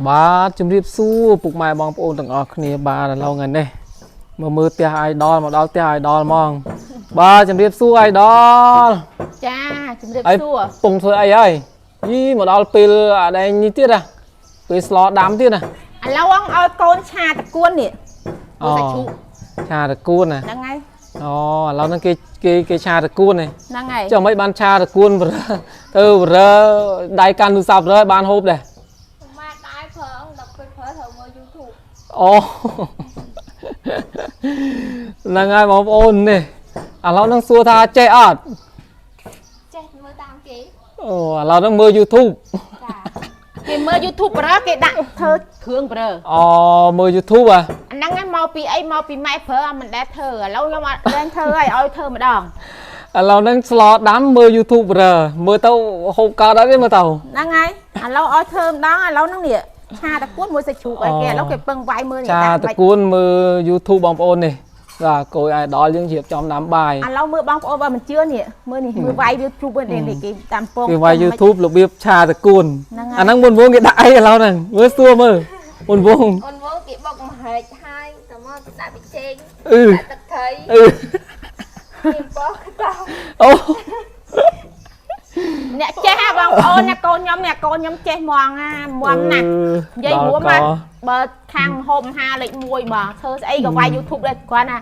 បាទជំរាបសួរពុកម៉ែបងប្អូនទាំងអស់គ្នាបាទឡងថ្ងៃនេះមើលផ្ទះ idol មកដល់ផ្ទះ idol ហ្មងបាទជំរាបសួរ idol ចាជំរាបសួរពងធ្វើអីហើយយីមកដល់ពេលអាដែងនេះទៀតណាពេលស្លដាំទៀតណាឥឡូវអងឲ្យកូនឆាតកួននេះអូសាច់ឈូកឆាតកួនណាហ្នឹងហើយអូឥឡូវហ្នឹងគេឆាតកួនហ្នឹងហើយចុះមិនបានឆាតកួនទៅរើដៃកាន់ទូរស័ព្ទរើបានហូបដែរម៉ាក់ដែរប្រើអង្គដល់ពេលប្រើត្រូវមើល YouTube អូហ្នឹងហើយបងប្អូននេះឥឡូវហ្នឹងសួរថាចេះអត់ចេះមើលតាមគេអូឥឡូវហ្នឹងមើល YouTube ចាគេមើល YouTube ប្រើគេដាក់ធ្វើគ្រឿងប្រើអូមើល YouTube អាហ្នឹងហ្នឹងមកពីអីមកពីម៉ែប្រើអត់មិនដែលធ្វើឥឡូវខ្ញុំអត់ដឹងធ្វើហើយឲ្យធ្វើម្ដងឥឡូវហ្នឹងស្លដាំមើល YouTube ប្រើមើលទៅហូបកើតអត់ទេមើលទៅហ្នឹងហើយឥឡូវឲ្យធ្វើម្ដងឥឡូវហ្នឹងនេះឆាតកួនមួយសាច់ជ្រូកឲ្យគេឥឡូវគេពឹងវាយមើលនេះឆាតកួនមើល YouTube បងប្អូននេះបាទគួយ idol យើងជ្រាបចំដាំបាយឥឡូវមើលបងប្អូនបើមិនជឿនេះមើលនេះមើលវាយ YouTube នេះគេតាមពងគេវាយ YouTube របៀបឆាតកួនអាហ្នឹងមុនវងគេដាក់អីឥឡូវហ្នឹងមើលសួរមើលមុនវងគេបុកមហែកហើយតែមកដាក់ប៊ីចេងទឹកត្រីគេបោះតោអូអ្នកចេះហ่าបងប្អូនអ្នកកូនខ្ញុំចេះហ្មងណាមន់ណាស់និយាយរួមមកបើខាងហូបអាហារលេខ1មកធ្វើស្អីក៏វាយ YouTube ដែរគាត់ណា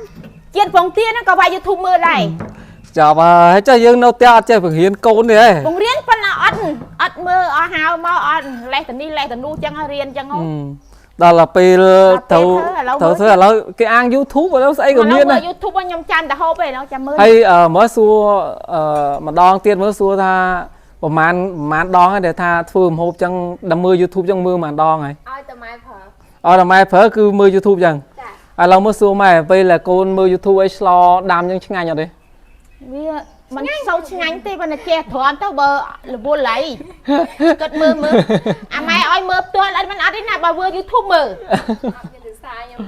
ជាតិពងទាហ្នឹងក៏វាយ YouTube មើលដែរចាប់ហើយចុះយើងនៅផ្ទះអត់ចេះបង្រៀនកូនទេបង្រៀនប៉ុន្តែអត់មើលអស់ហៅមកអត់លេះទៅនេះលេះទៅនោះចឹងរៀនចឹងហ៎ដល់ពេលទៅធ្វើឥឡូវគេអាង YouTube ឥឡូវស្អីក៏មានដែរ YouTube ខ្ញុំចាំតែហូបឯងចាំមើលហើយមើលសួរម្ដងទៀតមើលសួរថាប្រហែលដងហើយដែលថាធ្វើម្ហូបចឹងដល់មើល YouTube ចឹងមើលម្ដងហើយឲ្យតែម៉ែប្រើឲ្យតែម៉ែប្រើគឺមើល YouTube ចឹងឥឡូវមើលសួរម៉ែពេលដែលកូនមើល YouTube ឲ្យឆ្លដាំចឹងឆ្ងាញ់អត់ទេវាមិនសូវឆ្ងាញ់ទេប៉ុន្តែចេះទ្រាំទៅបើរវល់ឡៃគិតមើលអាម៉ែឲ្យមើលផ្ទាល់អត់មិនអត់ទេណាបើមើល YouTube មើលអត់មានភាសាខ្ញុំ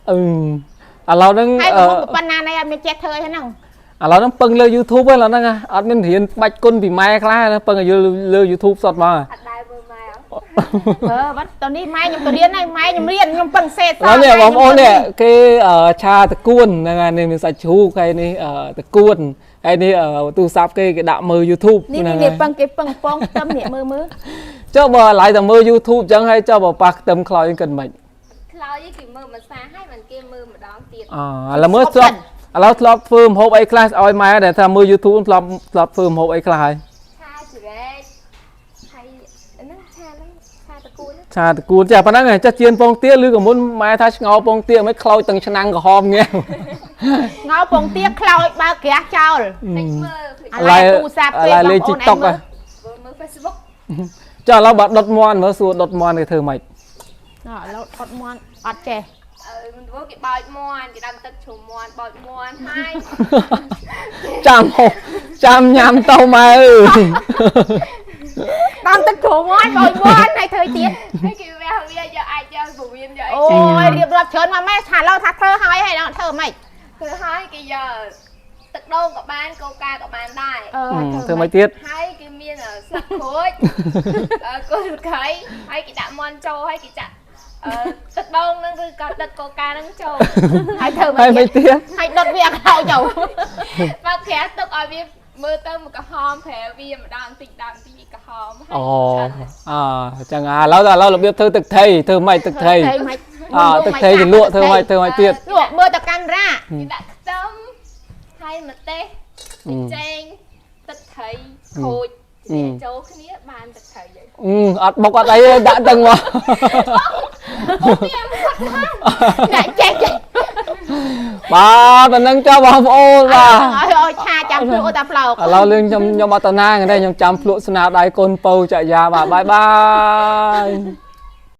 អត់ឥឡូវហ្នឹងហើយប៉ុណ្ណាណែអត់មានចេះធ្វើអីហ្នឹងឥឡូវហ្នឹងពឹងលើ YouTube ហ្នឹងឥឡូវហ្នឹងអត់មានរៀនបាច់គុណពីម៉ែខ្លះពឹងឲ្យលើ YouTube សុទ្ធមកអត់ដែរមើលម៉ែបាត់តនេះម៉ែខ្ញុំទៅរៀនហើយម៉ែខ្ញុំរៀនខ្ញុំពឹងសេតឡើយនេះបងប្អូននេះគេឆាតកួនហ្នឹងហើយនេះមានសាច់ជ្រូកហើយនេះតកួនហើយនេះទូរស័ព្ទគេដាក់មើល YouTube ហ្នឹងនេះពឹងគេពឹងពងខ្ទឹមនេះមើលចុះបើឡៃតែមើល YouTube ចឹងហើយចុះបើប៉ះខ្ទឹមខ្លោចគិតមិនខ្លោចគេមើលមួយសាហើយមិនគេមើលម្ដងទៀតឥឡូវមើលធ្លាប់ធ្វើម្ហូបអីខ្លះឲ្យម៉ែដែលថាមើល YouTube ធ្លាប់ធ្វើម្ហូបអីខ្លះហើយឆាជ្រែកហើយហ្នឹងឆាតកួនចាប៉ុណ្ណឹងចាស់ជៀនពងទាឬក៏មុនម៉ែថាឆ្ងោពងទាមិនខ្លោចទាំងឆ្នាំងក្រហមងាឆ្ងោពងទាខ្លោចបើក្រាស់ចោលតិចមើលឥឡូវទូរស័ព្ទគេលេង TikTok មើល Facebook ចាឥឡូវបើដុតមាន់មើលសួរដុតមាន់គេធ្វើម៉េចឥឡូវដុតមាន់អត់ចេះមិនធ្វើគេបោចមាន់គេដាំទឹកជ្រុំមាន់បោចមាន់ហើយចាំញ៉ាំទៅម៉ែអើយដាំទឹកជ្រុំមាន់បោចមាន់ហើយធ្វើទៀតហើយគេវះវាយកអាចយកពវៀនយកអីចេញអូយរៀបរាប់ច្រើនមកម៉ែថាឡូវថាធ្វើហើយដល់ធ្វើម៉េចធ្វើហើយគេយកទឹកដូងក៏បានកូកាក៏បានដែរធ្វើម៉េចទៀតហើយគេមានស្លឹកក្រូចគល់ស្កៃហើយគេដាក់មាន់ចូលហើយគេចាក់ទឹកដូងហ្នឹងឬក៏ទឹកកូកាហ្នឹងចូលហើយធ្វើម៉េចទៀតហើយដុតវាខ្លោចចូលបើក្រាស់ទុកឲ្យវាមើលទៅមកក្រហមប្រែវាម្ដងបន្តិចក្រហមអូចឹងឥឡូវរបៀបធ្វើទឹកត្រីធ្វើម៉េចទឹកត្រីទឹកត្រីទៅលក់ធ្វើម៉េចទៀតលក់មើលទៅកាមេរ៉ាគេដាក់ខ្ទឹមហើយម្ទេសចេងទឹកត្រីខូចចូលគ្នាបានទឹកត្រីអត់បុកអត់អីដាក់ទាំងមកអ្នកចេះបាទតែនឹងចុះបងប្អូនបាទឲ្យឆាចាំភ្លក់តាផ្លោកឥឡូវលឿនខ្ញុំអត់តាណាទេខ្ញុំចាំភ្លក់ស្នាដៃកូនពៅចក្រយាបាទបាយ